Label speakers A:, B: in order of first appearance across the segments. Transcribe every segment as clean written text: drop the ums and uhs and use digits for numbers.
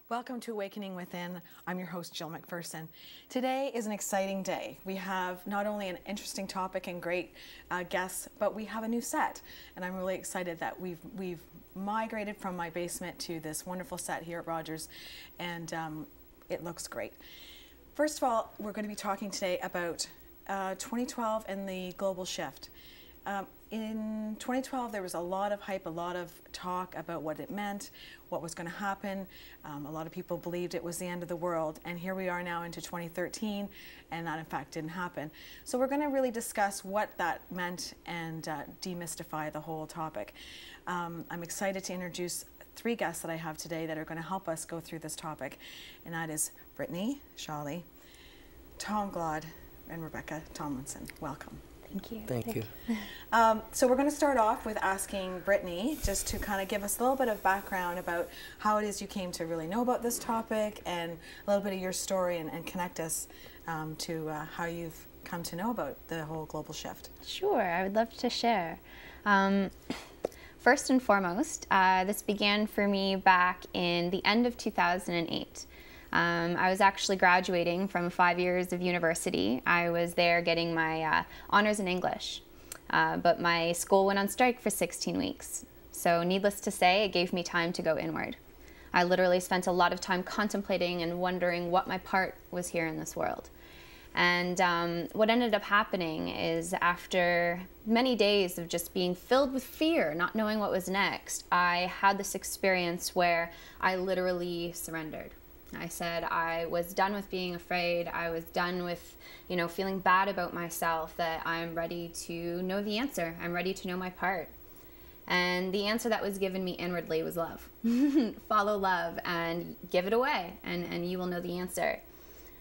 A: Welcome to Awakening Within. I'm your host, Jill McPherson. Today is an exciting day. We have not only an interesting topic and great guests, but we have a new set. And I'm really excited that we've migrated from my basement to this wonderful set here at Rogers, and it looks great. First of all, we're going to be talking today about 2012 and the global shift. In 2012, there was a lot of hype, a lot of talk about what it meant, what was going to happen. A lot of people believed it was the end of the world, and here we are now into 2013, and that in fact didn't happen. So we're going to really discuss what that meant and demystify the whole topic. I'm excited to introduce three guests that I have today that are going to help us go through this topic, and that is Britney Shawley, Glod Rebecca Tomlinson. Welcome.
B: Thank you.
C: Thank you.
A: So we're going to start off with asking Britney just to kind of give us a little bit of background about how it is you came to really know about this topic and a little bit of your story and connect us to how you've come to know about the whole global shift.
B: Sure, I would love to share. First and foremost, this began for me back in the end of 2008. I was actually graduating from 5 years of university. I was there getting my honors in English, but my school went on strike for 16 weeks. So needless to say, it gave me time to go inward. I literally spent a lot of time contemplating and wondering what my part was here in this world. And what ended up happening is after many days of just being filled with fear, not knowing what was next, I had this experience where I literally surrendered. I said I was done with being afraid. I was done with, feeling bad about myself, that I'm ready to know the answer. I'm ready to know my part. And the answer that was given me inwardly was love. Follow love and give it away, and you will know the answer.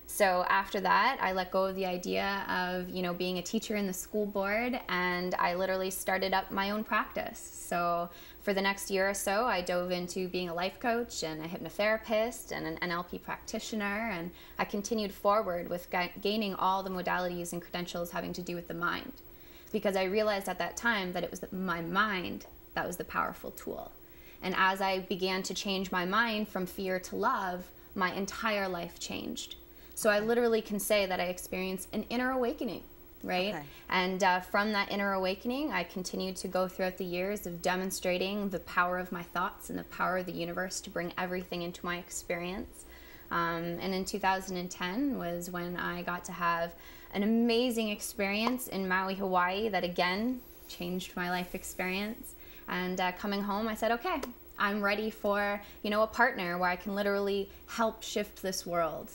B: So after that, I let go of the idea of, being a teacher in the school board, and I literally started up my own practice. So for the next year or so, I dove into being a life coach and a hypnotherapist and an NLP practitioner, and I continued forward with gaining all the modalities and credentials having to do with the mind, because I realized at that time that it was my mind that was the powerful tool. And as I began to change my mind from fear to love, my entire life changed. So I literally can say that I experienced an inner awakening, right? Okay. And from that inner awakening, I continued to go throughout the years of demonstrating the power of my thoughts and the power of the universe to bring everything into my experience. And in 2010 was when I got to have an amazing experience in Maui, Hawaii that again changed my life experience. And coming home, I said, okay, I'm ready for, a partner where I can literally help shift this world.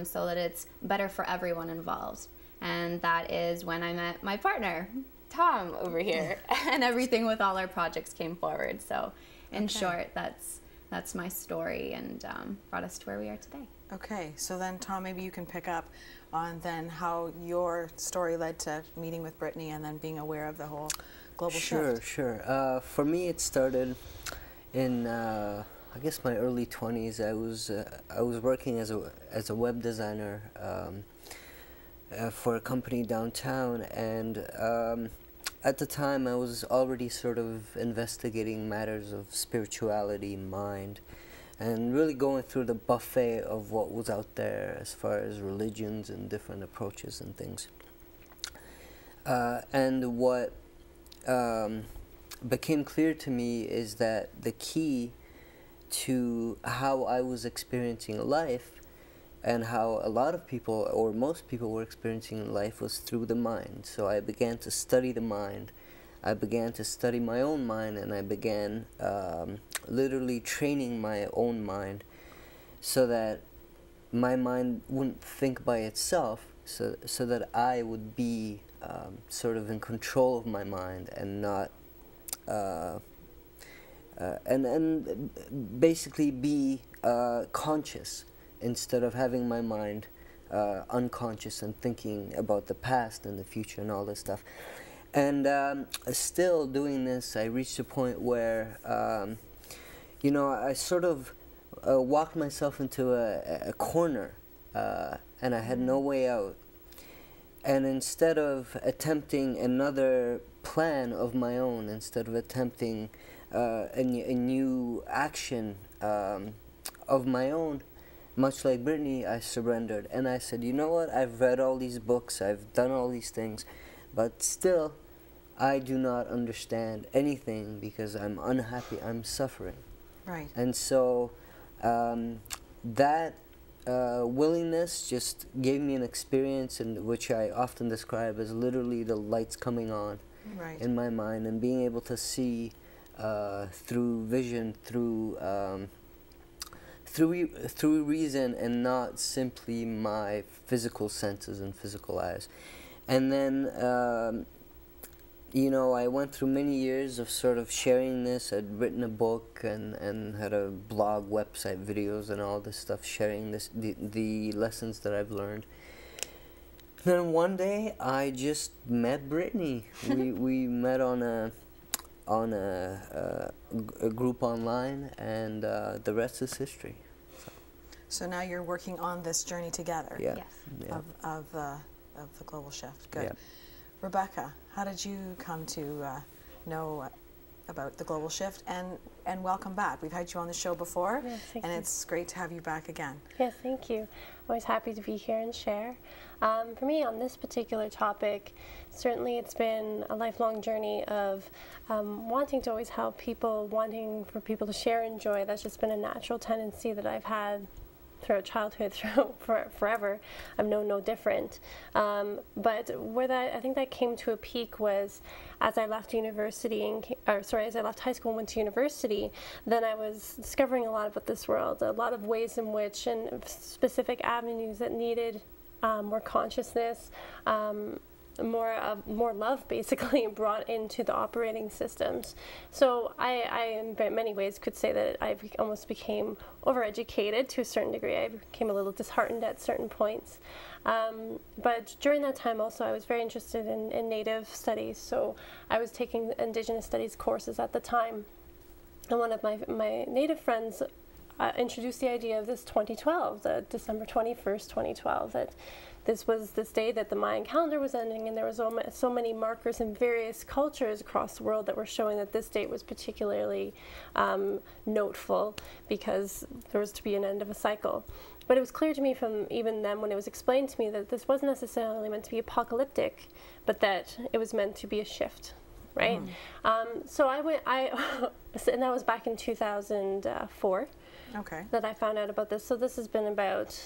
B: So that it's better for everyone involved. And that is when I met my partner, Tom, over here, and everything with all our projects came forward. So in short, that's my story, and brought us to where we are today.
A: Okay, so then Tom, maybe you can pick up on then how your story led to meeting with Britney and then being aware of the whole global shift.
C: Sure. For me, it started in I guess my early 20s. I was working as a web designer for a company downtown, and at the time I was already sort of investigating matters of spirituality, mind, and really going through the buffet of what was out there as far as religions and different approaches and things. And what became clear to me is that the key to how I was experiencing life and how a lot of people, or most people, were experiencing life was through the mind. So I began to study the mind. I began to study my own mind, and I began literally training my own mind so that my mind wouldn't think by itself, so that I would be sort of in control of my mind and not and basically be conscious instead of having my mind unconscious and thinking about the past and the future and all this stuff. And still doing this, I reached a point where, I sort of walked myself into a corner, and I had no way out. And instead of attempting another plan of my own, instead of attempting a new action of my own, much like Britney, I surrendered. And I said, you know what, I've read all these books, I've done all these things, but still, I do not understand anything because I'm unhappy, I'm suffering.
A: Right.
C: And so that willingness just gave me an experience in which I often describe as literally the lights coming on
A: Right.
C: in my mind, and being able to see through vision, through reason, and not simply my physical senses and physical eyes. And then you know, I went through many years of sort of sharing this. I'd written a book and had a blog, website, videos, and all this stuff, sharing the lessons that I've learned. Then one day I just met Britney. we met on a group online, and the rest is history.
A: So now you're working on this journey together.
C: Yeah.
B: Yes.
C: Yeah.
A: Of the global shift. Good.
C: Yeah.
A: Rebecca, how did you come to know about the global shift? And welcome back. We've had you on the show before,
D: Yes, thank
A: and
D: you.
A: it's great to have you back again.
D: Yes, thank you. Always happy to be here and share. For me, on this particular topic, certainly it's been a lifelong journey of wanting to always help people, wanting for people to share and joy. That's just been a natural tendency that I've had throughout childhood, forever. I've known no different. But where I think that came to a peak was as I left university, as I left high school and went to university, then I was discovering a lot about this world, a lot of ways in which, and specific avenues that needed more consciousness, more love, basically, brought into the operating systems. So I in many ways could say that I almost became overeducated to a certain degree. I became a little disheartened at certain points. But during that time also I was very interested in Native studies, so I was taking Indigenous studies courses at the time. And one of my Native friends introduced the idea of this 2012, the December 21st, 2012, that this was this day that the Mayan calendar was ending, and there was so many markers in various cultures across the world that were showing that this date was particularly noteful because there was to be an end of a cycle. But it was clear to me from even then when it was explained to me that this wasn't necessarily meant to be apocalyptic, but that it was meant to be a shift, right? So and that was back in 2004
A: Okay.
D: that I found out about this. So this has been about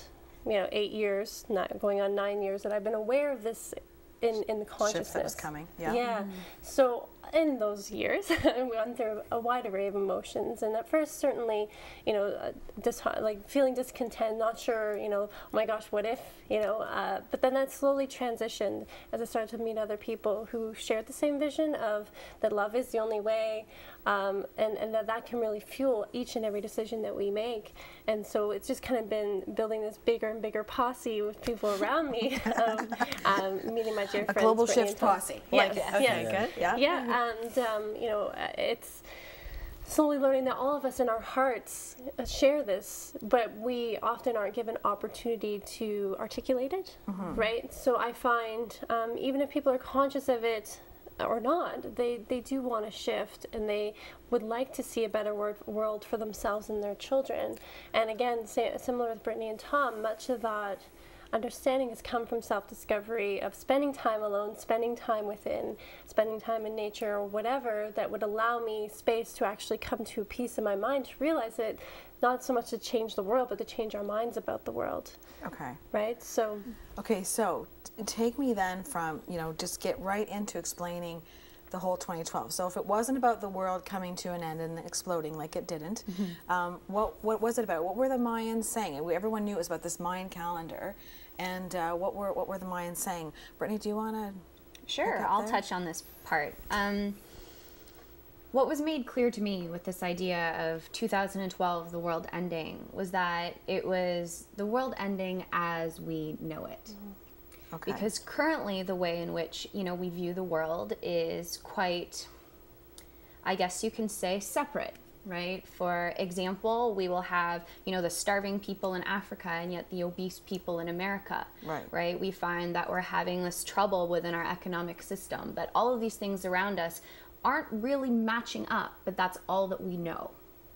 D: 8 years, not going on 9 years, that I've been aware of this in the consciousness.
A: Shift that was coming. Yeah.
D: Yeah. So in those years, I went through a wide array of emotions, and at first, certainly, like feeling discontent, not sure, oh my gosh, what if, but then that slowly transitioned as I started to meet other people who shared the same vision of that love is the only way, and that can really fuel each and every decision that we make. And so it's just kind of been building this bigger and bigger posse with people around me, meeting my dear friends.
A: A global
D: Britney
A: shift
D: and Tom.
A: posse.
D: Yes,
A: Like it. Okay,
D: yes.
A: good. Yeah.
D: Yeah, and it's slowly learning that all of us in our hearts share this, but we often aren't given opportunity to articulate it, right? So I find even if people are conscious of it or not, they do want to shift, and they would like to see a better world for themselves and their children. And again, similar with Britney and Tom, much of that understanding has come from self-discovery of spending time alone, spending time within, spending time in nature or whatever that would allow me space to actually come to a peace in my mind, to realize that not so much to change the world, but to change our minds about the world.
A: Okay.
D: Right? So.
A: Okay, so take me then from, just get right into explaining the whole 2012. So if it wasn't about the world coming to an end and exploding like it didn't, what was it about? What were the Mayans saying? Everyone knew it was about this Mayan calendar, and what were the Mayans saying? Britney, do you want to?
B: Sure, I'll touch on this part. What was made clear to me with this idea of 2012, the world ending, was that it was the world ending as we know it.
A: Okay.
B: Because currently the way in which, we view the world is quite, I guess you can say, separate, right? For example, we will have, the starving people in Africa and yet the obese people in America, right? We find that we're having this trouble within our economic system, but all of these things around us aren't really matching up, but that's all that we know,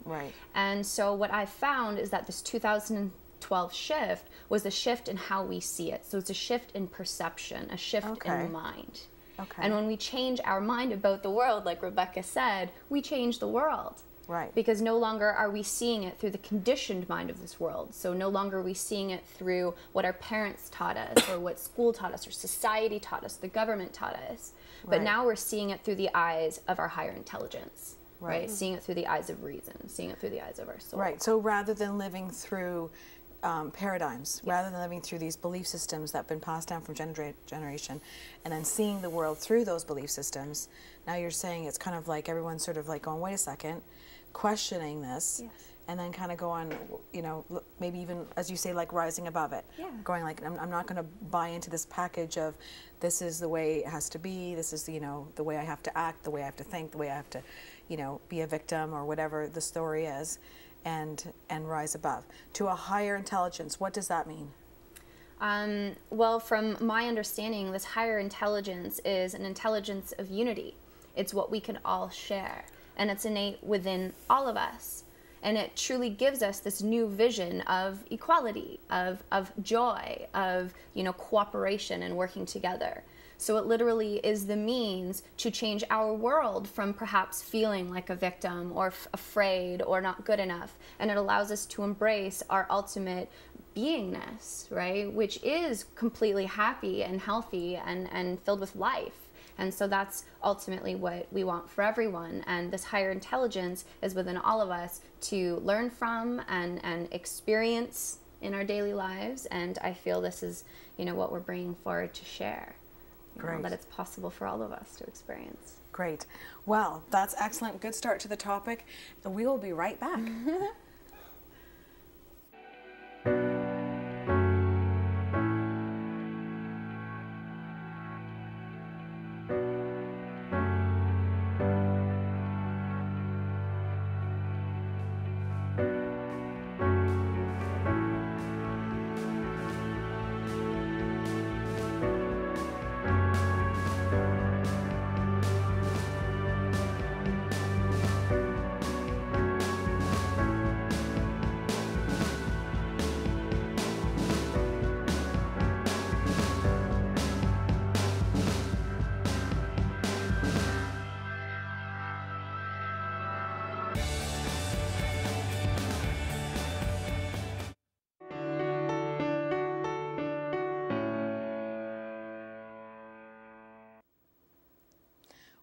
A: Right.
B: And so what I found is that this 2012 shift was a shift in how we see it. So it's a shift in perception, a shift in mind.
A: Okay.
B: And when we change our mind about the world, like Rebecca said, we change the world.
A: Right.
B: Because no longer are we seeing it through the conditioned mind of this world. So no longer are we seeing it through what our parents taught us, or what school taught us, or society taught us, the government taught us. But now we're seeing it through the eyes of our higher intelligence, right? Seeing it through the eyes of reason, seeing it through the eyes of our soul.
A: Right. So rather than living through paradigms, rather than living through these belief systems that have been passed down from generation, and then seeing the world through those belief systems, now you're saying it's kind of like everyone's sort of like going, wait a second, questioning this, and then kind of go on, you know, maybe even, as you say, like rising above it. Going like, I'm not going to buy into this package of this is the way it has to be, this is, you know, the way I have to act, the way I have to think, the way I have to, you know, be a victim or whatever the story is, and rise above to a higher intelligence. What does that mean?
B: Well, from my understanding, this higher intelligence is an intelligence of unity. It's what we can all share, and it's innate within all of us. And it truly gives us this new vision of equality, of joy, of, you know, cooperation and working together. So it literally is the means to change our world from perhaps feeling like a victim or afraid or not good enough. And it allows us to embrace our ultimate beingness, right? Which is completely happy and healthy and filled with life. And so that's ultimately what we want for everyone. And this higher intelligence is within all of us to learn from and experience in our daily lives. And I feel this is, you know, what we're bringing forward to share.
A: Great.
B: That it's possible for all of us to experience.
A: Great. Well, that's excellent. Good start to the topic. And we will be right back.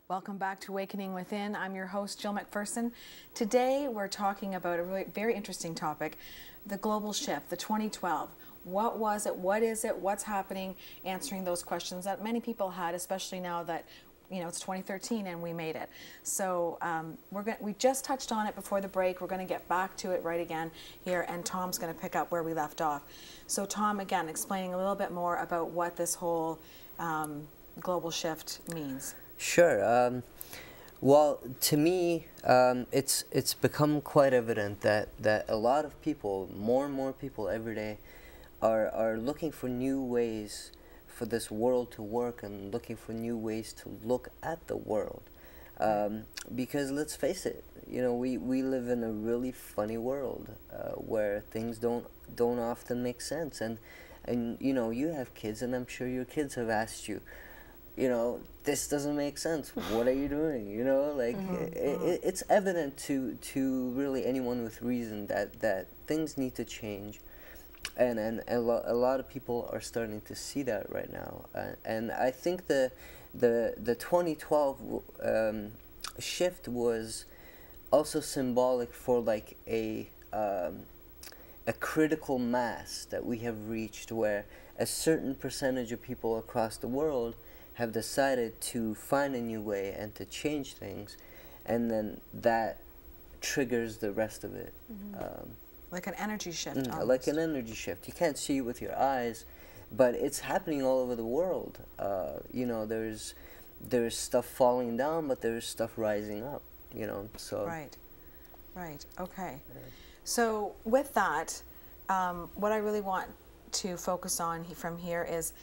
A: Welcome back to Awakening Within. I'm your host, Jill McPherson. Today we're talking about a really very interesting topic, the global shift, the 2012. What was it? What is it? What's happening? Answering those questions that many people had, especially now that, you know, it's 2013 and we made it. So we just touched on it before the break. We're going to get back to it right again here, and Tom's going to pick up where we left off. So Tom, again, explaining a little bit more about what this whole global shift means.
C: Sure. Well, to me, it's become quite evident that a lot of people, more and more people every day, are looking for new ways for this world to work and looking for new ways to look at the world. Because let's face it, you know, we live in a really funny world where things don't often make sense. And you know, you have kids, and I'm sure your kids have asked you, you know, this doesn't make sense. What are you doing? You know, like it's evident to really anyone with reason that things need to change, and a lot of people are starting to see that right now. And I think the 2012 shift was also symbolic for like a critical mass that we have reached, where a certain percentage of people across the world have decided to find a new way and to change things, and then that triggers the rest of it.
A: Like an energy shift.
C: Like an energy shift. You can't see it with your eyes, but it's happening all over the world. You know, there's stuff falling down, but there's stuff rising up. You know, so.
A: Right. Okay. So with that, what I really want to focus on from here is,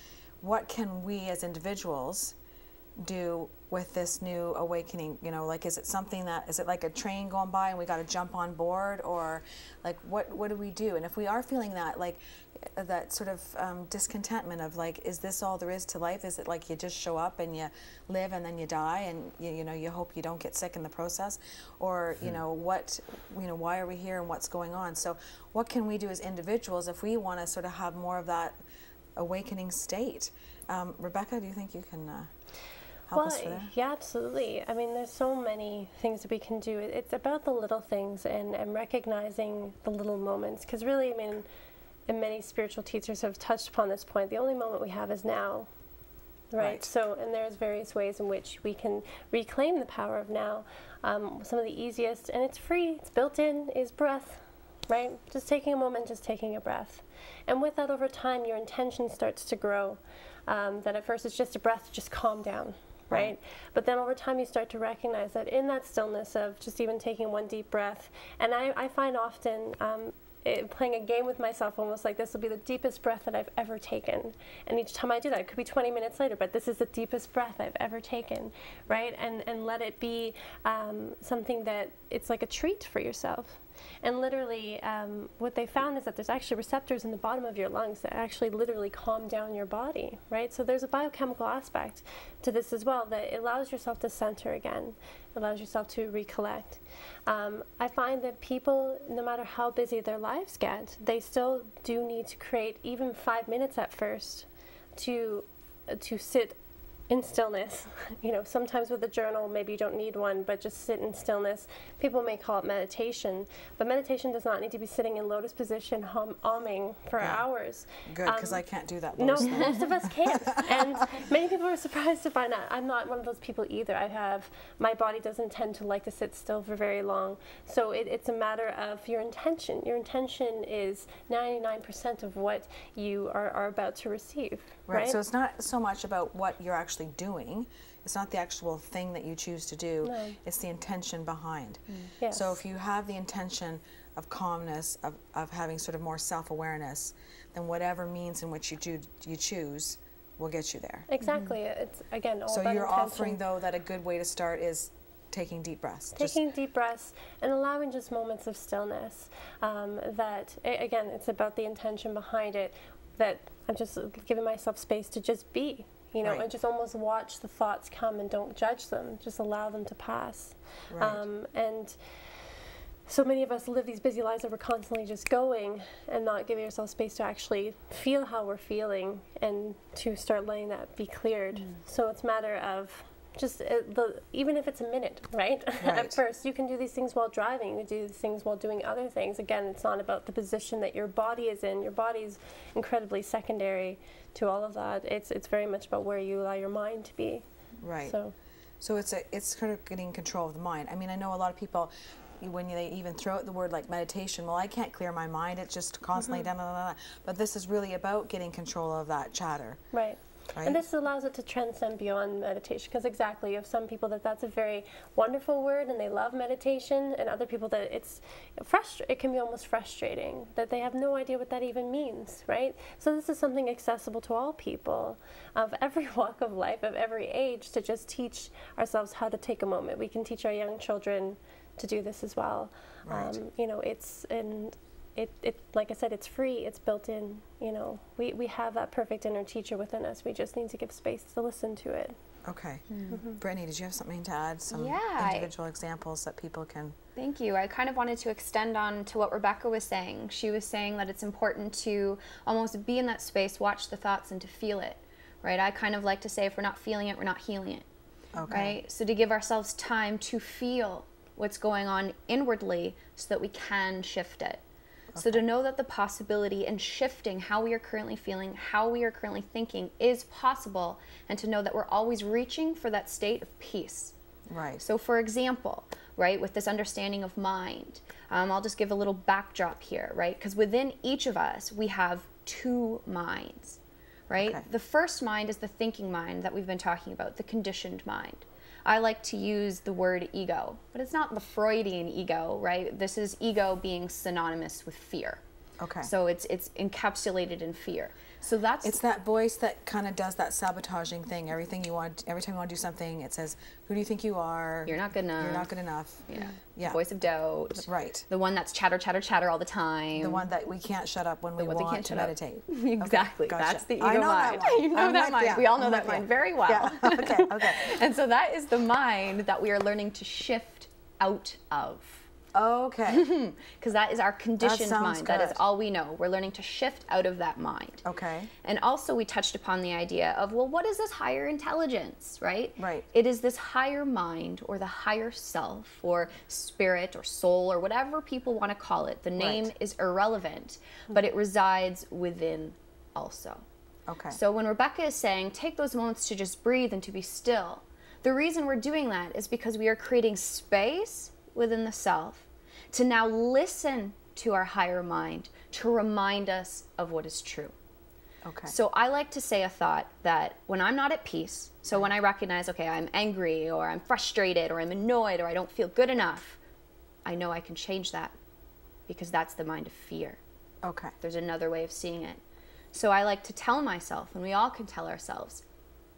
A: what can we as individuals do with this new awakening? You know, like, is it something that, is it like a train going by and we got to jump on board, or like what do we do? And if we are feeling that, like, that sort of discontentment of like, is this all there is to life? Is it like you just show up and you live and then you die, and you know, you hope you don't get sick in the process? Or you know, what, you know, why are we here and what's going on? So what can we do as individuals if we want to sort of have more of that awakening state? Rebecca, do you think you can help us with that?
D: Yeah, absolutely. I mean, there's so many things that we can do. It's about the little things and recognizing the little moments, because really, I mean, and many spiritual teachers have touched upon this point, the only moment we have is now, right? So, and there's various ways in which we can reclaim the power of now. Some of the easiest, and it's free, it's built in, is breath, right? Just taking a moment, just taking a breath. And with that, over time, your intention starts to grow. That at first it's just a breath, just calm down, right? But then over time you start to recognize that in that stillness of just even taking one deep breath, and I find often playing a game with myself, almost like this will be the deepest breath that I've ever taken. And each time I do that, it could be 20 minutes later, but this is the deepest breath I've ever taken, right? And let it be something that it's like a treat for yourself. And literally, what they found is that there's actually receptors in the bottom of your lungs that actually literally calm down your body, right? So there's a biochemical aspect to this as well, that it allows yourself to center again, it allows yourself to recollect. I find that people, no matter how busy their lives get, they still do need to create even 5 minutes at first to sit in stillness. You know, sometimes with a journal, maybe you don't need one, but just sit in stillness. People may call it meditation, but meditation does not need to be sitting in lotus position, humming for hours.
A: Good, because I can't do that.
D: No, most of us can't. And many people are surprised to find out I'm not one of those people either. My body doesn't tend to like to sit still for very long. So it's a matter of your intention. Your intention is 99% of what you are about to receive. Right.
A: So it's not so much about what you're actually doing. It's not the actual thing that you choose to do.
D: No.
A: It's the intention behind.
D: Yes.
A: So if you have the intention of calmness, of having sort of more self-awareness, then whatever means in which you choose will get you there.
D: Exactly. It's, again, all
A: so
D: about
A: you're
D: intention.
A: offering, though, that a good way to start is taking deep breaths.
D: Taking deep breaths and allowing just moments of stillness. That, again, it's about the intention behind it, that I'm just giving myself space to just be, you know, and just almost watch the thoughts come and don't judge them, just allow them to pass. And so many of us live these busy lives that we're constantly just going and not giving ourselves space to actually feel how we're feeling and to start letting that be cleared. So it's a matter of just even if it's a minute, right? At first, you can do these things while driving. You can do these things while doing other things. Again, it's not about the position that your body is in. Your body is incredibly secondary to all of that. It's very much about where you allow your mind to be.
A: Right.
D: So
A: it's kind of getting control of the mind. I mean, I know a lot of people, when they even throw out the word like meditation, well, I can't clear my mind. It's just constantly da da da da. But this is really about getting control of that chatter.
D: Right. And this allows it to transcend beyond meditation, because exactly, you have some people that's a very wonderful word and they love meditation, and other people that it can be almost frustrating, that they have no idea what that even means, right? So this is something accessible to all people of every walk of life, of every age, to just teach ourselves how to take a moment. We can teach our young children to do this as well. You know, it like I said, it's free, it's built in, you know. We have that perfect inner teacher within us. We just need to give space to listen to it.
A: Okay. Brittany, did you have something to add? Some individual examples that people can...
B: Thank you. I kind of wanted to extend on to what Rebecca was saying. She was saying that it's important to almost be in that space, watch the thoughts, and to feel it, right? I kind of like to say, if we're not feeling it, we're not healing it, right? So to give ourselves time to feel what's going on inwardly so that we can shift it. So to know that the possibility in shifting how we are currently feeling, how we are currently thinking is possible, and to know that we're always reaching for that state of peace.
A: Right.
B: So for example, right, with this understanding of mind, I'll just give a little backdrop here, right? Because within each of us, we have two minds, right? The first mind is the thinking mind that we've been talking about, the conditioned mind. I like to use the word ego, but it's not the Freudian ego, right? This is ego being synonymous with fear.
A: Okay.
B: So it's encapsulated in fear. So
A: it's that voice that kind of does that sabotaging thing. Every time you want to do something, it says, "Who do you think you are?
B: You're not good enough.
A: You're not good enough."
B: Yeah. Voice of doubt.
A: Right.
B: The one that's chatter, chatter, chatter all the time.
A: The one that we can't shut up when we want to meditate.
B: Exactly.
A: Okay, gotcha.
B: That's the ego
A: I know
B: mind.
A: that one.
B: You know that mind.
A: Yeah,
B: we all know
A: I'm
B: that
A: with
B: mind
A: you.
B: very well.
A: Yeah. Okay. Okay.
B: And so that is the mind that we are learning to shift out of.
A: Okay.
B: Because that is our conditioned mind. That is
A: good.
B: all we know. We're learning to shift out of that mind.
A: Okay.
B: And also we touched upon the idea of, well, what is this higher intelligence, right?
A: Right.
B: It is this higher mind or the higher self or spirit or soul or whatever people want to call it. The name is irrelevant, but it resides within also.
A: Okay.
B: So when Rebecca is saying, take those moments to just breathe and to be still, the reason we're doing that is because we are creating space within the self to now listen to our higher mind to remind us of what is true.
A: Okay.
B: So I like to say a thought that when I'm not at peace, so when I recognize, okay, I'm angry or I'm frustrated or I'm annoyed or I don't feel good enough, I know I can change that because that's the mind of fear.
A: Okay.
B: There's another way of seeing it. So I like to tell myself, and we all can tell ourselves,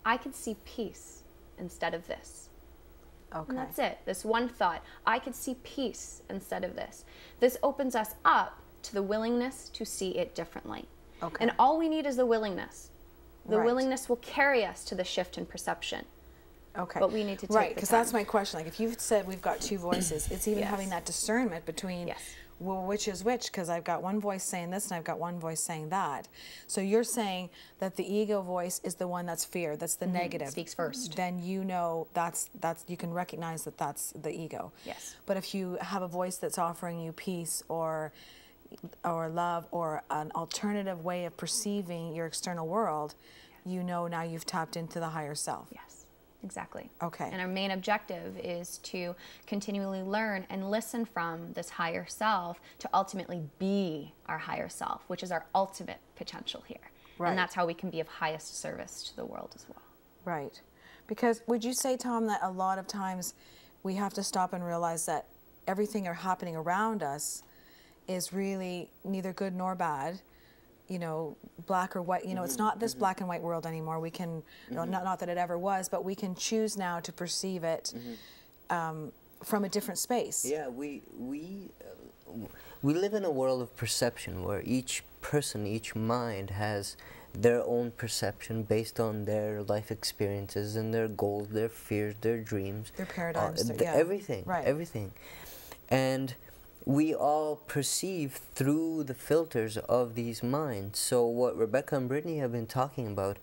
B: I can see peace instead of this.
A: Okay.
B: And that's it. This one thought. I can see peace instead of this. This opens us up to the willingness to see it differently.
A: Okay.
B: And all we need is the willingness. The
A: Right.
B: willingness will carry us to the shift in perception.
A: Okay.
B: But we need to take
A: right,
B: the
A: because
B: time.
A: that's my question. Like, if you've said we've got two voices, it's even
B: Yes.
A: having that discernment between,
B: Yes.
A: well, which is which, because I've got one voice saying this and I've got one voice saying that. So you're saying that the ego voice is the one that's fear, that's the negative.
B: Speaks first.
A: Then you know that's you can recognize that that's the ego.
B: Yes.
A: But if you have a voice that's offering you peace or love or an alternative way of perceiving your external world, you know now you've tapped into the higher self.
B: Yes, exactly.
A: Okay.
B: And our main objective is to continually learn and listen from this higher self to ultimately be our higher self, which is our ultimate potential here.
A: Right.
B: And that's how we can be of highest service to the world as well.
A: Right. Because would you say, Tom, that a lot of times we have to stop and realize that everything happening around us is really neither good nor bad, you know, black or white. You know, it's not this black and white world anymore. We can, you know, not that it ever was, but we can choose now to perceive it from a different space.
C: Yeah, we live in a world of perception where each person, each mind has their own perception based on their life experiences and their goals, their fears, their dreams,
A: Their paradigms,
C: everything,
A: right.
C: everything. And we all perceive through the filters of these minds. So what Rebecca and Brittany have been talking about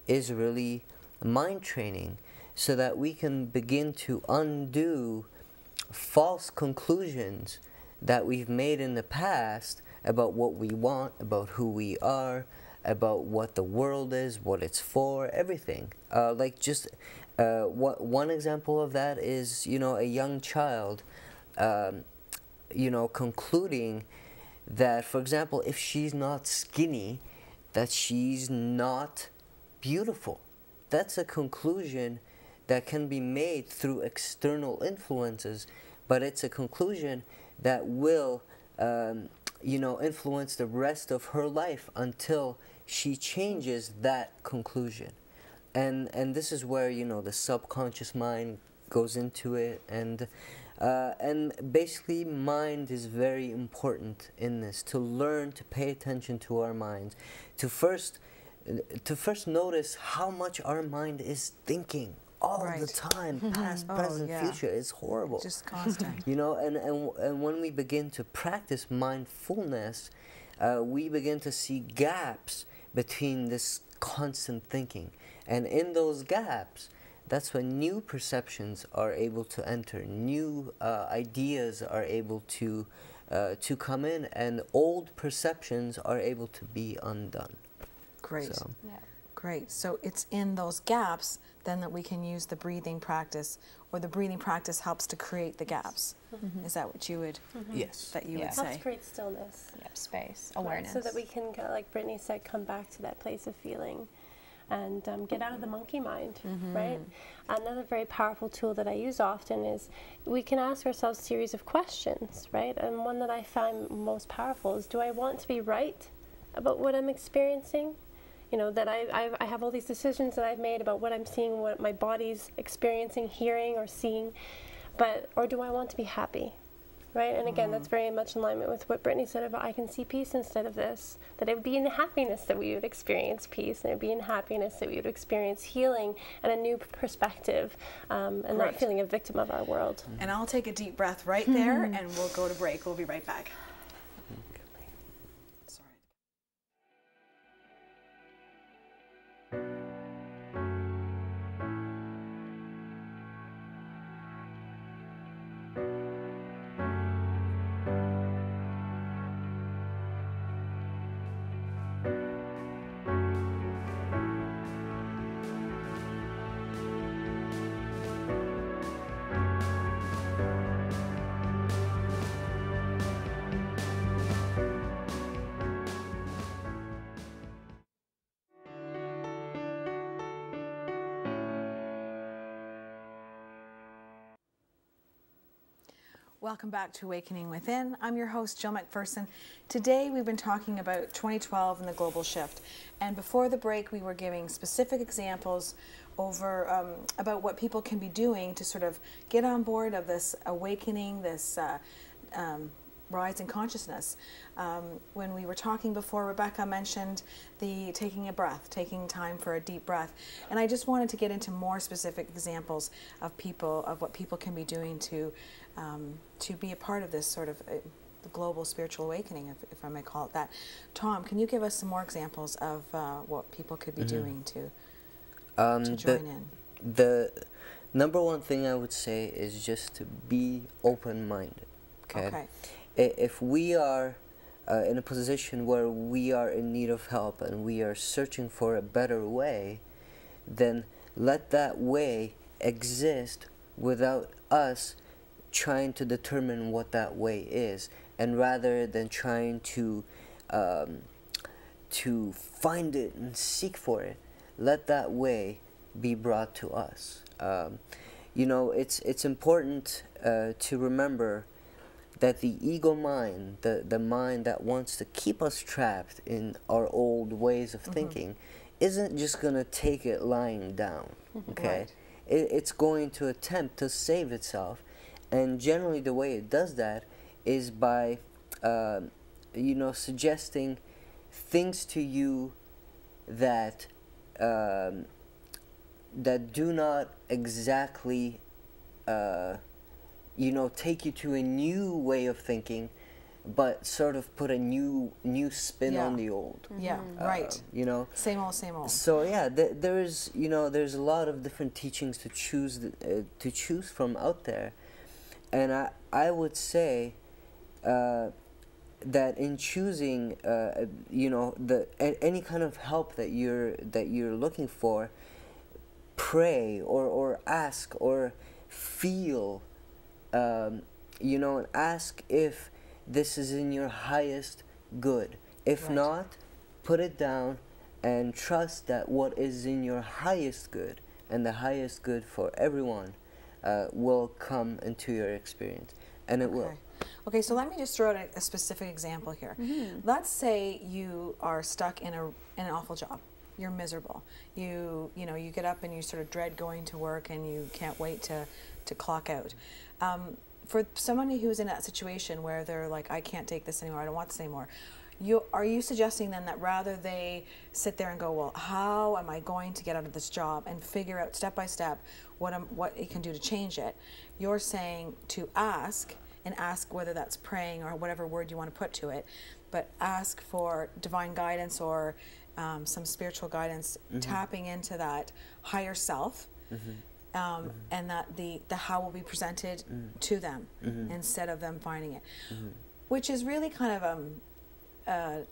C: is really mind training so that we can begin to undo false conclusions that we've made in the past about what we want, about who we are, about what the world is, what it's for, everything. One example of that is, you know, a young child you know, concluding that, for example, if she's not skinny, that she's not beautiful. That's a conclusion that can be made through external influences, but it's a conclusion that will, you know, influence the rest of her life until she changes that conclusion. And this is where, you know, the subconscious mind goes into it, and basically mind is very important in this, to learn to pay attention to our minds, to first notice how much our mind is thinking all the time, past, present, future. It's horrible.
A: Just constant.
C: You know, and when we begin to practice mindfulness, we begin to see gaps between this constant thinking. And in those gaps, that's when new perceptions are able to enter, new ideas are able to come in, and old perceptions are able to be undone.
A: Great.
C: So.
B: Yeah.
A: Great. So it's in those gaps then that we can use the breathing practice, or the breathing practice helps to create the gaps. Is that what you would?
C: Yes.
A: That you
B: Yeah.
A: would
D: Helps
A: say?
D: create stillness.
B: Yep, space,
D: Right,
B: awareness.
D: so that we can, like Brittany said, come back to that place of feeling. and get out of the monkey mind, right? Another very powerful tool that I use often is we can ask ourselves a series of questions, right? And one that I find most powerful is, do I want to be right about what I'm experiencing? You know, that I have all these decisions that I've made about what I'm seeing, what my body's experiencing, hearing, or seeing, or do I want to be happy? Right, and again, that's very much in alignment with what Britney said about I can see peace instead of this. That it would be in happiness that we would experience peace, and it would be in happiness that we would experience healing and a new perspective, and not feeling a victim of our world.
A: And I'll take a deep breath right there, and we'll go to break. We'll be right back. Sorry. Welcome back to Awakening Within. I'm your host, Jill McPherson. Today we've been talking about 2012 and the global shift. And before the break, we were giving specific examples over about what people can be doing to sort of get on board of this awakening, this rise in consciousness. When we were talking before, Rebecca mentioned the taking a breath, taking time for a deep breath. And I just wanted to get into more specific examples of what people can be doing to be a part of this sort of global spiritual awakening, if I may call it that. Tom, can you give us some more examples of what people could be doing to join in?
C: The number one thing I would say is just to be open-minded. Okay. If we are in a position where we are in need of help and we are searching for a better way, then let that way exist without us trying to determine what that way is, and rather than trying to find it and seek for it, let that way be brought to us. You know, it's important to remember that the ego mind, the mind that wants to keep us trapped in our old ways of thinking, isn't just going to take it lying down, okay?
A: Right.
C: It's going to attempt to save itself, and generally the way it does that is by, you know, suggesting things to you that that do not exactly you know, take you to a new way of thinking, but sort of put a new spin on the old.
A: Yeah, right.
C: You know,
A: Same old, same old.
C: so yeah, there's, you know, there's a lot of different teachings to choose from out there, and I would say that in choosing, you know, any kind of help that you're looking for, pray or ask or feel. You know, and ask if this is in your highest good. If not, put it down and trust that what is in your highest good and the highest good for everyone will come into your experience, and it will.
A: Okay, so let me just throw out a specific example here. Let's say you are stuck in an awful job. You're miserable. You know, you get up and you sort of dread going to work, and you can't wait to clock out. For somebody who's in that situation where they're like, I can't take this anymore, I don't want this anymore, are you suggesting then that rather they sit there and go, well, how am I going to get out of this job, and figure out step by step what it can do to change it? You're saying to ask whether that's praying or whatever word you want to put to it, but ask for divine guidance or some spiritual guidance, tapping into that higher self. And that the how will be presented to them instead of them finding it, which is really kind of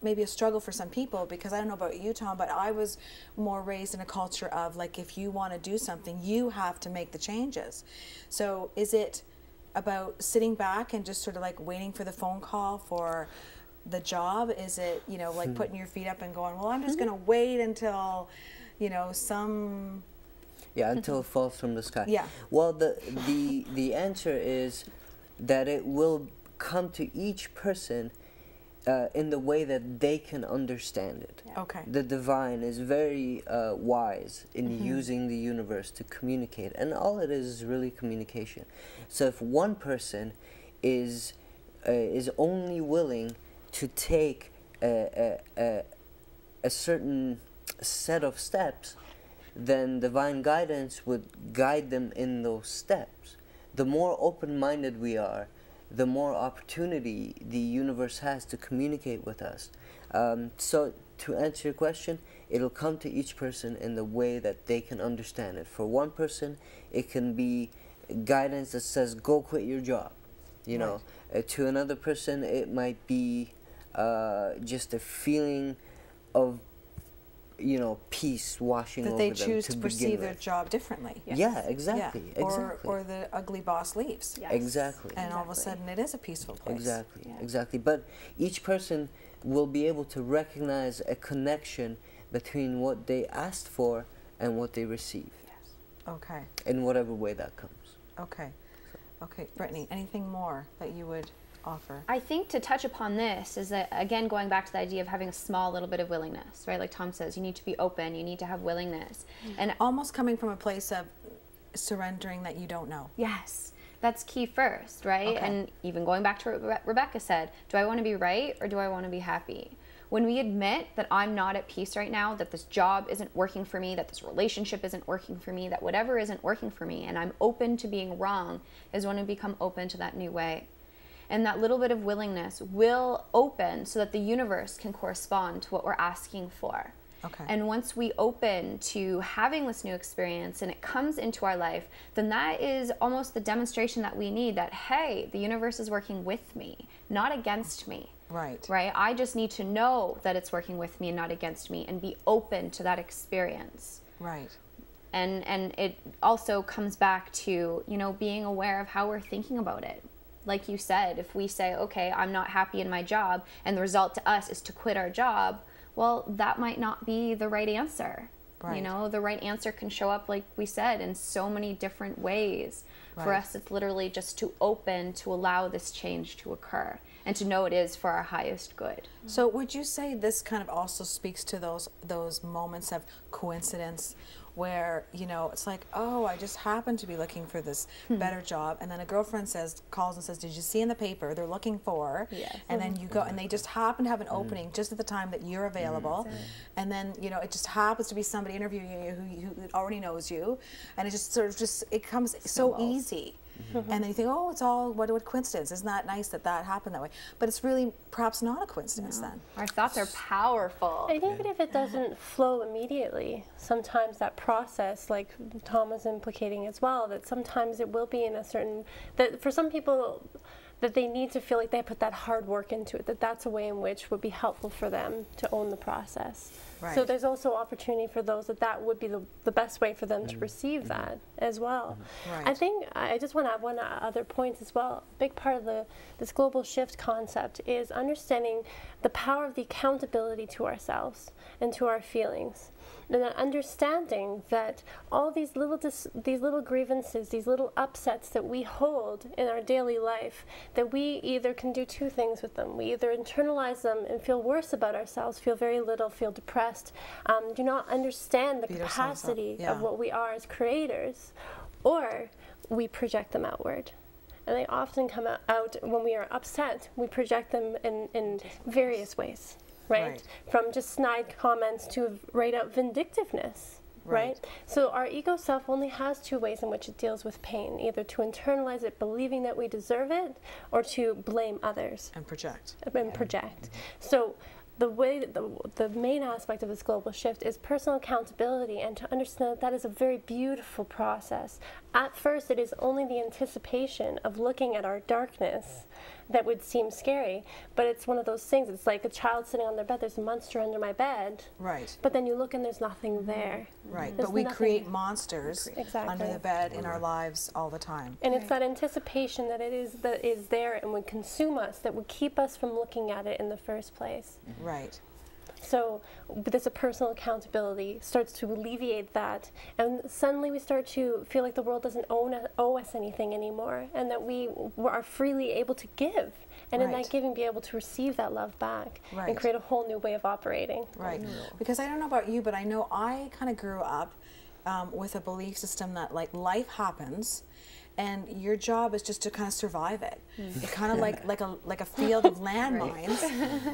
A: maybe a struggle for some people, because I don't know about you, Tom, but I was more raised in a culture of, like, if you want to do something, you have to make the changes. So is it about sitting back and just sort of like waiting for the phone call for the job? Is it, you know, like putting your feet up and going, well, I'm just going to wait until, you know, some...
C: Yeah, until it falls from the sky.
A: Yeah.
C: Well, the answer is that it will come to each person in the way that they can understand it.
A: Yeah. Okay.
C: The divine is very wise in using the universe to communicate, and all it is really communication. So if one person is only willing to take a certain set of steps, then divine guidance would guide them in those steps. The more open-minded we are, the more opportunity the universe has to communicate with us. So to answer your question, it'll come to each person in the way that they can understand it. For one person, it can be guidance that says, go quit your job. You know, to another person, it might be just a feeling of, you know, peace washing over them.
A: That they choose to perceive their job differently.
C: Yes. Yeah, exactly.
A: Yeah.
C: Exactly.
A: Or the ugly boss leaves.
B: Yes.
C: Exactly.
A: And all of a sudden it is a peaceful place.
C: Exactly.
B: Yeah.
C: Exactly. But each person will be able to recognize a connection between what they asked for and what they receive.
B: Yes.
A: Okay.
C: In whatever way that comes.
A: Okay. Okay, Brittany, anything more that you would offer?
B: I think to touch upon this is that, again, going back to the idea of having a small little bit of willingness, right? Like Tom says, you need to be open, you need to have willingness. And
A: Almost coming from a place of surrendering that you don't know.
B: yes, that's key first, right?
A: Okay.
B: And even going back to what Rebecca said, do I want to be right or do I want to be happy? When we admit that I'm not at peace right now, that this job isn't working for me, that this relationship isn't working for me, that whatever isn't working for me, and I'm open to being wrong, is when we become open to that new way. And that little bit of willingness will open so that the universe can correspond to what we're asking for.
A: Okay.
B: And once we open to having this new experience and it comes into our life, then that is almost the demonstration that we need that, hey, the universe is working with me, not against me.
A: Right.
B: Right? I just need to know that it's working with me and not against me and be open to that experience.
A: Right.
B: And it also comes back to, you know, being aware of how we're thinking about it. Like you said, if we say, okay, I'm not happy in my job, and the result to us is to quit our job, well, that might not be the right answer.
A: Right.
B: You know, the right answer can show up, like we said, in so many different ways. For
A: Right.
B: us, it's literally just to open, to allow this change to occur, and to know it is for our highest good.
A: So would you say this kind of also speaks to those moments of coincidence where, you know, it's like, oh, I just happen to be looking for this better job, and then a girlfriend calls and says, did you see in the paper they're looking for?
B: Yes.
A: And then you go, and they just happen to have an opening just at the time that you're available, and then, you know, it just happens to be somebody interviewing you who already knows you, and it just sort of it comes so easy. And then you think, oh, it's all, what a coincidence. Isn't that nice that that happened that way? But it's really perhaps not a coincidence then.
B: Our thoughts are powerful.
D: And even if it doesn't flow immediately, sometimes that process, like Tom was implicating as well, that sometimes it will be in a certain, that for some people, that they need to feel like they put that hard work into it, that's a way in which would be helpful for them to own the process.
A: Right.
D: So there's also opportunity for those that would be the best way for them to receive that as well.
A: Right.
D: I think I just want to add one other point as well. A big part of this global shift concept is understanding the power of the accountability to ourselves and to our feelings. And understanding that all these little grievances, these little upsets that we hold in our daily life, that we either can do two things with them. We either internalize them and feel worse about ourselves, feel very little, feel depressed, do not understand the
A: Beat ourselves up.
D: capacity
A: Yeah.
D: of what we are as creators, or we project them outward. And they often come out when we are upset. We project them in various ways. Right? From just snide comments to right out vindictiveness, right? So our ego self only has two ways in which it deals with pain, either to internalize it believing that we deserve it, or to blame others.
A: And project.
D: And project. So the way the main aspect of this global shift is personal accountability, and to understand that is a very beautiful process. at first it is only the anticipation of looking at our darkness that would seem scary, but it's one of those things. It's like a child sitting on their bed. There's a monster under my bed.
A: Right.
D: But then you look and there's nothing there.
A: Right.
D: There's
A: But we
D: nothing.
A: create monsters
D: Exactly.
A: under the bed in our lives all the time.
D: And it's that anticipation that is there and would consume us, that would keep us from looking at it in the first place.
A: Right.
D: So this personal accountability starts to alleviate that, and suddenly we start to feel like the world doesn't owe us anything anymore, and that we are freely able to give, and in
A: Right.
D: that giving be able to receive that love back
A: Right.
D: and create a whole new way of operating.
A: Right. Because I don't know about you, but I know I kind of grew up with a belief system that like life happens, and your job is just to kind of survive it. It's kind of like a field of landmines,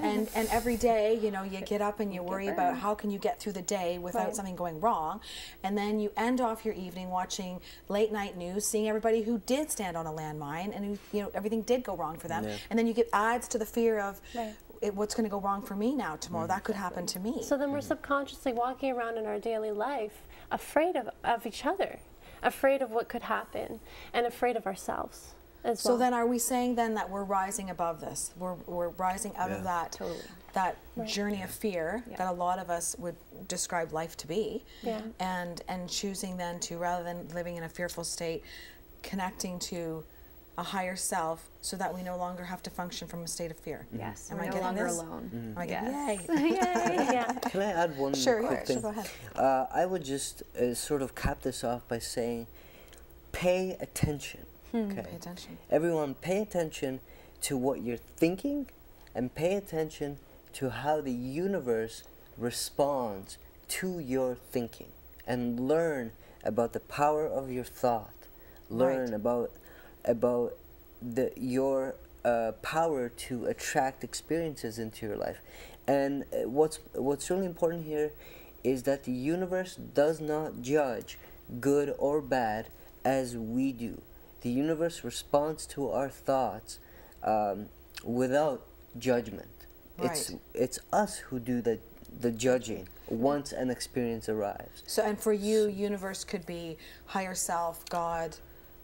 A: and every day, you know, you get up and you worry about how can you get through the day without
D: Right.
A: something going wrong, and then you end off your evening watching late night news, seeing everybody who did stand on a landmine and who, you know, everything did go wrong for them, and then you get adds to the fear of
D: Right.
A: what's going to go wrong for me now tomorrow. That could happen to me.
D: So then we're subconsciously walking around in our daily life afraid of each other, afraid of what could happen, and afraid of ourselves as well.
A: So then, are we saying then that we're rising above this? We're rising out of that that journey of fear that a lot of us would describe life to be, and choosing then to, rather than living in a fearful state, connecting to a higher self, so that we no longer have to function from a state of fear.
B: Yes,
A: Am
B: we're
A: I
B: no
A: getting
B: longer
A: this?
B: alone.
A: Am I getting,
B: Yes.
A: yay!
D: Yeah.
C: Can I add one
A: Sure,
C: quick
A: yeah,
C: thing?
A: sure, go ahead.
C: I would just sort of cap this off by saying, pay attention. Okay.
A: Pay attention.
C: Everyone, pay attention to what you're thinking, and pay attention to how the universe responds to your thinking, and learn about the power of your thought. Learn about your power to attract experiences into your life. And what's really important here is that the universe does not judge good or bad as we do. The universe responds to our thoughts without judgment.
A: Right.
C: It's us who do the judging once an experience arrives.
A: So, and for you, universe could be higher self, God,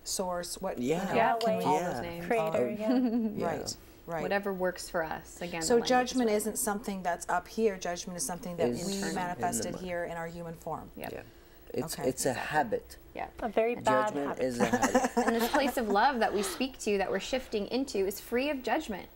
A: source. What?
C: Yeah.
A: You know,
B: Yeah,
A: can we-
B: all those names.
D: Creator, yeah.
A: Right. Right.
B: Whatever works for us. Again, the
A: So
B: language
A: judgment
B: is
A: isn't something that's up here. Judgment is something that
C: Is
A: we
C: internal.
A: manifested
C: In the mind.
A: here in our human form.
B: Yep.
C: Yeah. It's
A: Okay.
C: it's a habit.
B: Yeah.
D: A very bad
C: Judgment
D: habit.
C: is a habit.
B: And this place of love that we speak to, that we're shifting into, is free of judgment,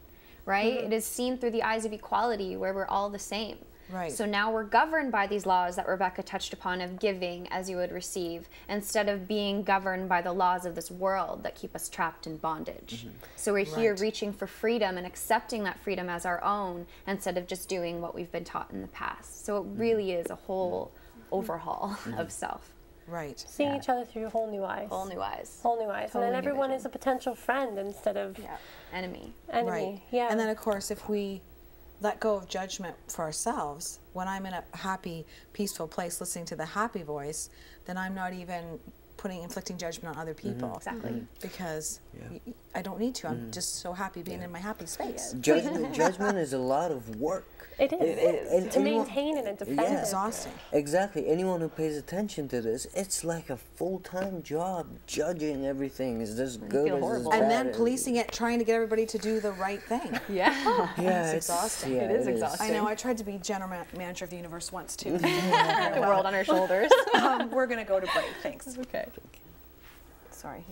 B: right? It is seen through the eyes of equality, where we're all the same.
A: Right.
B: So now we're governed by these laws that Rebecca touched upon of giving as you would receive, instead of being governed by the laws of this world that keep us trapped in bondage. So we're here
A: Right.
B: reaching for freedom and accepting that freedom as our own, instead of just doing what we've been taught in the past. So it really is a whole overhaul of self.
A: Right.
D: Seeing each other through whole new eyes.
B: Whole new eyes.
D: Whole new eyes.
B: Totally
D: And
B: new
D: then everyone
B: vision.
D: is a potential friend instead of
B: Yeah. Enemy.
D: enemy.
A: Right.
D: Yeah.
A: And then, of course, if we let go of judgment for ourselves, when I'm in a happy, peaceful place listening to the happy voice, then I'm not even inflicting judgment on other people.
B: Exactly.
A: Because I don't need to. I'm just so happy being in my happy space.
C: Judgment is a lot of work.
D: It is.
C: And
D: To
C: anyone-
D: maintain it and defend
C: Yeah.
D: it.
A: Exhausting.
C: Exactly. Anyone who pays attention to this, it's like a full-time job. Judging everything, is this good?
B: feel
C: Is this
B: horrible.
C: bad?
A: And then policing it, trying to get everybody to do the right thing.
B: Yeah.
C: Yeah,
A: It's exhausting.
C: Yeah,
B: It is exhausting.
A: I know. I tried to be general manager of the universe once too.
B: The world on our shoulders.
A: We're gonna go to break. Thanks.
B: Okay.
A: Sorry.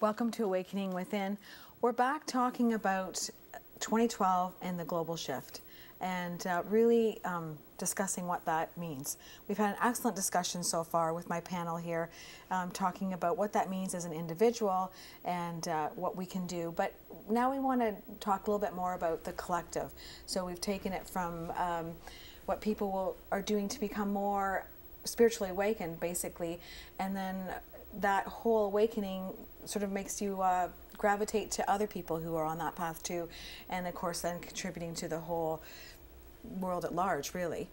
A: Welcome to Awakening Within. We're back talking about 2012 and the global shift. and really discussing what that means. We've had an excellent discussion so far with my panel here, talking about what that means as an individual and what we can do. But now we want to talk a little bit more about the collective. So we've taken it from what people are doing to become more spiritually awakened, basically, and then that whole awakening sort of makes you gravitate to other people who are on that path too, and of course then contributing to the whole world at large, really.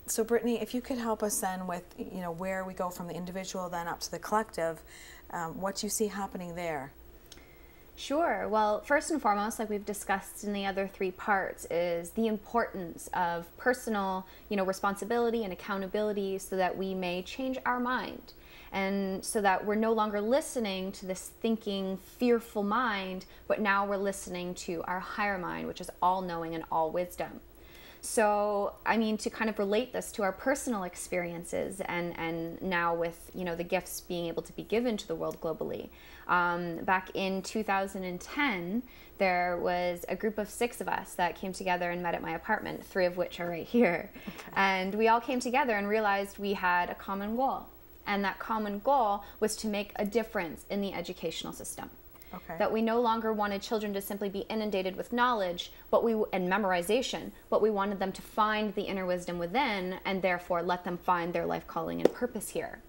A: So Britney, if you could help us then with, you know, where we go from the individual then up to the collective, what you see happening there.
B: Sure. Well, first and foremost, like we've discussed in the other three parts, is the importance of personal, you know, responsibility and accountability so that we may change our mind. And so that we're no longer listening to this thinking, fearful mind, but now we're listening to our higher mind, which is all-knowing and all-wisdom. So, I mean, to kind of relate this to our personal experiences and now with, you know, the gifts being able to be given to the world globally. Back in 2010, there was a group of 6 of us that came together and met at my apartment, 3 of which are right here. Okay. And we all came together and realized we had a common goal. And that common goal was to make a difference in the educational system. Okay. That we no longer wanted children to simply be inundated with knowledge and memorization, but we wanted them to find the inner wisdom within and therefore let them find their life calling and purpose here.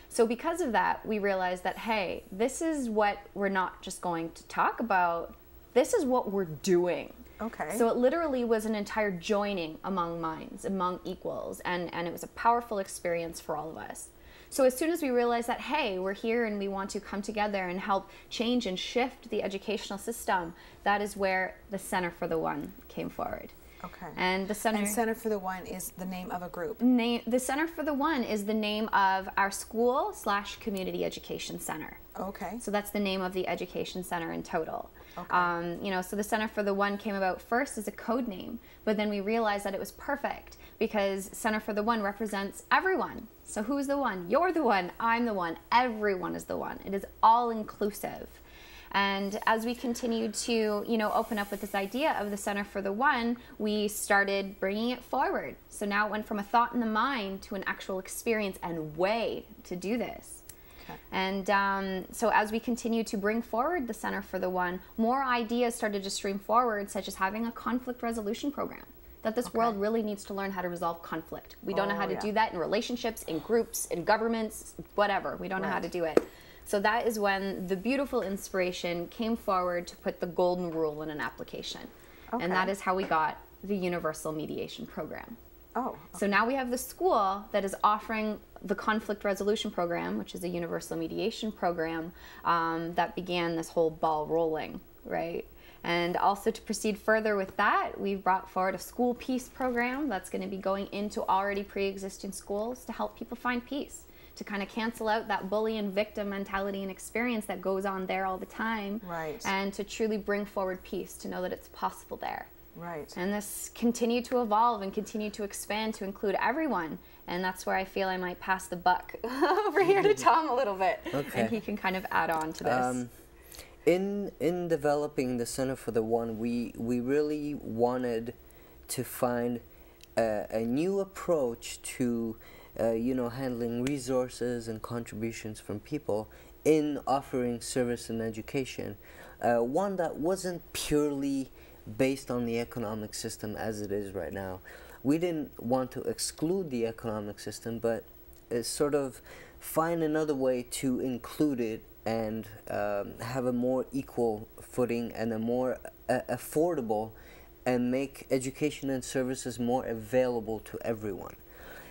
B: So because of that, we realized that, hey, this is what we're not just going to talk about, this is what we're doing.
A: Okay.
B: So it literally was an entire joining among minds, among equals, and it was a powerful experience for all of us. So as soon as we realized that, hey, we're here and we want to come together and help change and shift the educational system, that is where the Center for the One came forward.
A: Okay.
B: And the
A: Center for the One is the name of a group.
B: The Center for the One is the name of our school/community education center.
A: Okay.
B: So that's the name of the education center in total.
A: Okay.
B: You know, so the Center for the One came about first as a code name, but then we realized that it was perfect because Center for the One represents everyone. So who's the one? You're the one. I'm the one. Everyone is the one. It is all inclusive. And as we continued to, you know, open up with this idea of the Center for the One, we started bringing it forward. So now it went from a thought in the mind to an actual experience and way to do this. Okay. And so as we continue to bring forward the Center for the One, more ideas started to stream forward, such as having a conflict resolution program. That this world really needs to learn how to resolve conflict. We don't know how to do that in relationships, in groups, in governments, whatever. We don't know how to do it. So that is when the beautiful inspiration came forward to put the golden rule in an application. Okay. And that is how we got the Universal Mediation Program.
A: Oh. Okay.
B: So now we have the school that is offering the Conflict Resolution Program, which is a Universal Mediation Program that began this whole ball rolling, right? And also to proceed further with that, we've brought forward a school peace program that's going to be going into already pre-existing schools to help people find peace, to kind of cancel out that bully and victim mentality and experience that goes on there all the time.
A: Right.
B: And to truly bring forward peace, to know that it's possible there.
A: Right.
B: And this continued to evolve and continue to expand to include everyone. And that's where I feel I might pass the buck over here to Tom a little bit. Okay. And he can kind of add on to this.
C: In developing the Center for the One, we really wanted to find a new approach to you know, handling resources and contributions from people in offering service and education. One that wasn't purely based on the economic system as it is right now. We didn't want to exclude the economic system, but sort of find another way to include it and have a more equal footing and a more affordable, and make education and services more available to everyone.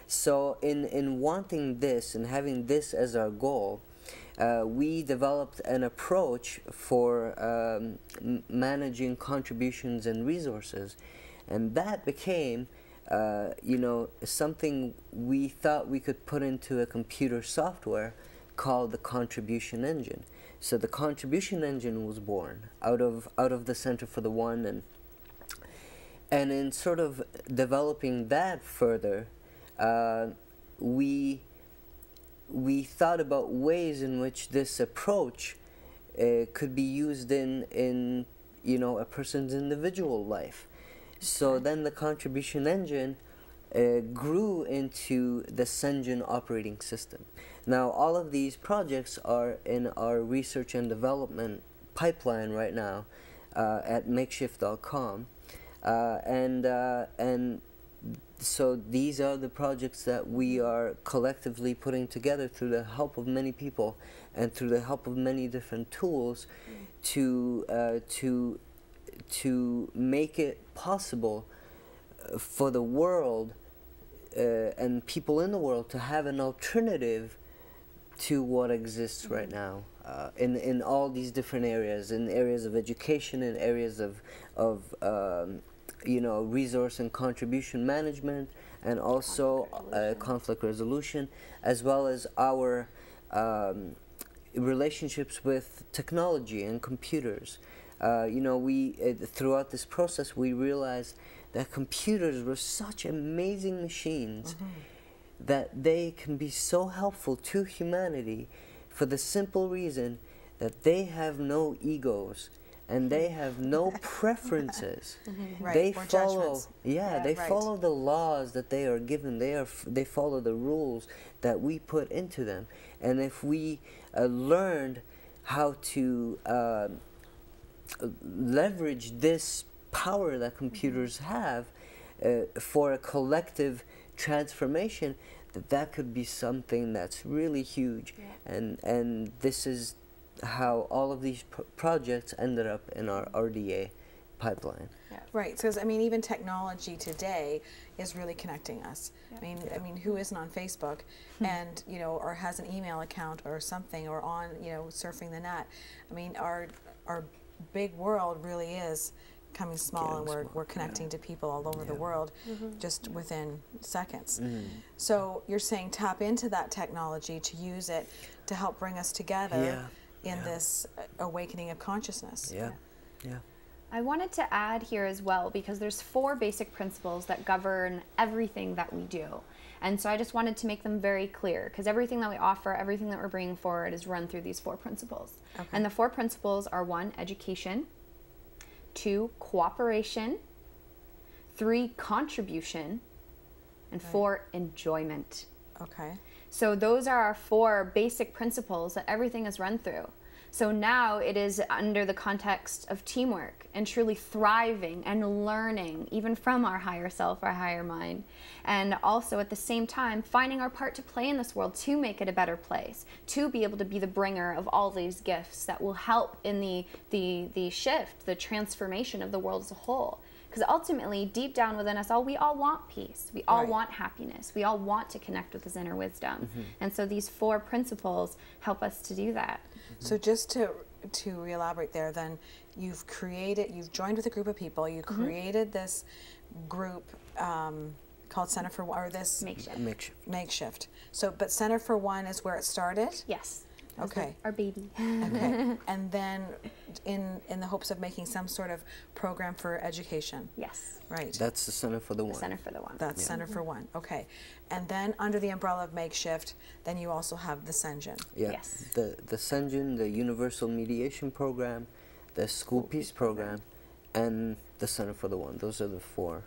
C: So in wanting this and having this as our goal, we developed an approach for managing contributions and resources, and that became you know, something we thought we could put into a computer software called the contribution engine. So the contribution engine was born out of the Center for the One, and in sort of developing that further, we thought about ways in which this approach could be used in you know, a person's individual life. So then the contribution engine grew into the Sengen operating system. Now all of these projects are in our research and development pipeline right now at makeshift.com, and so these are the projects that we are collectively putting together through the help of many people and through the help of many different tools to make it possible for the world and people in the world to have an alternative to what exists right now in all these different areas, in areas of education, in areas of you know, resource and contribution management, and also conflict resolution, as well as our relationships with technology and computers. You know, throughout this process we realized that computers were such amazing machines that they can be so helpful to humanity for the simple reason that they have no egos and they have no preferences.
A: Right.
C: They
A: Or
C: follow,
A: judgments.
C: they
A: Right.
C: follow the laws that they are given. They follow the rules that we put into them. And if we learned how to leverage this power that computers have for a collective transformation, that could be something that's really huge. And this is how all of these projects ended up in our RDA pipeline.
A: Right, because I mean, even technology today is really connecting us. I mean, who isn't on Facebook, and you know, or has an email account or something, or on, you know, surfing the net? I mean, our big world really is becoming small, and we're connecting to people all over the world just within seconds. So you're saying tap into that technology to use it to help bring us together in this awakening of consciousness.
B: I wanted to add here as well, because there's 4 basic principles that govern everything that we do. And so I just wanted to make them very clear, because everything that we offer, everything that we're bringing forward is run through these 4 principles. And the 4 principles are 1, education; 2, cooperation; 3, contribution; and 4, enjoyment. So those are our 4 basic principles that everything is run through. So now it is under the context of teamwork and truly thriving and learning, even from our higher self, our higher mind. And also at the same time, finding our part to play in this world to make it a better place, to be able to be the bringer of all these gifts that will help in the shift, the transformation of the world as a whole. Because ultimately, deep down within us all, we all want peace. We all want happiness. We all want to connect with this inner wisdom. And so these 4 principles help us to do that.
A: So just to re-elaborate there, then you've joined with a group of people, you created this group called Center for One, or this Makeshift. So, but Center for One is where it started?
B: Yes.
A: Okay.
B: Our baby.
A: Okay. And then in the hopes of making some sort of program for education.
B: Yes.
A: Right.
C: That's the Center for the One.
B: Center for the One.
A: That's Center for One. Okay. And then under the umbrella of Makeshift, then you also have the Sengen.
B: Yes.
C: The Sengen, the Universal Mediation Program, the School Peace Program, and the Center for the One. Those are the 4.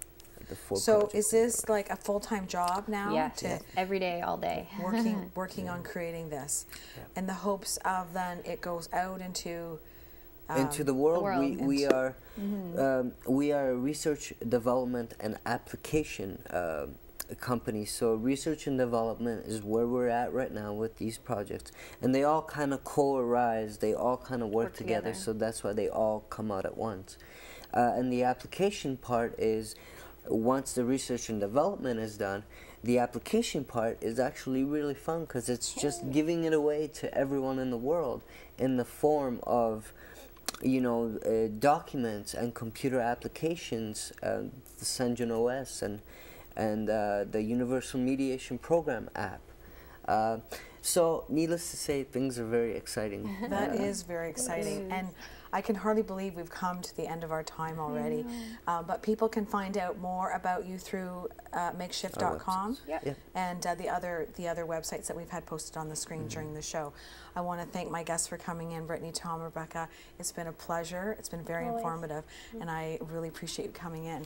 A: So is this like a full-time job now?
B: Yeah, every day, all day.
A: working on creating this, in the hopes of then it goes out into
C: the world. We are a research, development, and application company. So research and development is where we're at right now with these projects, and they all kind of co-arise. They all kind of work together. So that's why they all come out at once. And the application part is, once the research and development is done, the application part is actually really fun, because it's just giving it away to everyone in the world in the form of, you know, documents and computer applications, the Sengen OS and the Universal Mediation Program app. So needless to say, things are very exciting.
A: That is very exciting. And I can hardly believe we've come to the end of our time already. But people can find out more about you through makeshift.com
C: Yep.
A: and the other websites that we've had posted on the screen during the show. I want to thank my guests for coming in, Britney, Tom, Rebecca. It's been a pleasure. It's been very informative, and I really appreciate you coming in.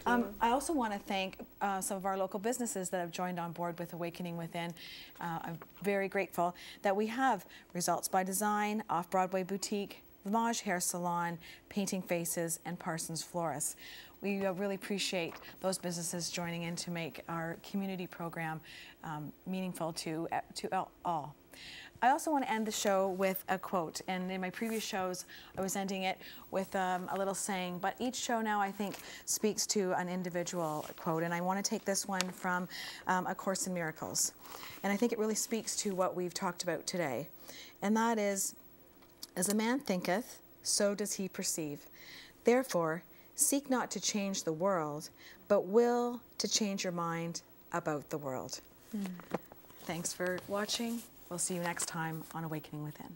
A: I also want to thank some of our local businesses that have joined on board with Awakening Within. I'm very grateful that we have Results by Design, Off-Broadway Boutique, Lamage Hair Salon, Painting Faces, and Parsons Florists. We really appreciate those businesses joining in to make our community program meaningful to all. I also want to end the show with a quote, and in my previous shows I was ending it with a little saying, but each show now I think speaks to an individual quote, and I want to take this one from A Course in Miracles, and I think it really speaks to what we've talked about today, and that is, as a man thinketh, so does he perceive. Therefore, seek not to change the world, but will to change your mind about the world. Thanks for watching. We'll see you next time on Awakening Within.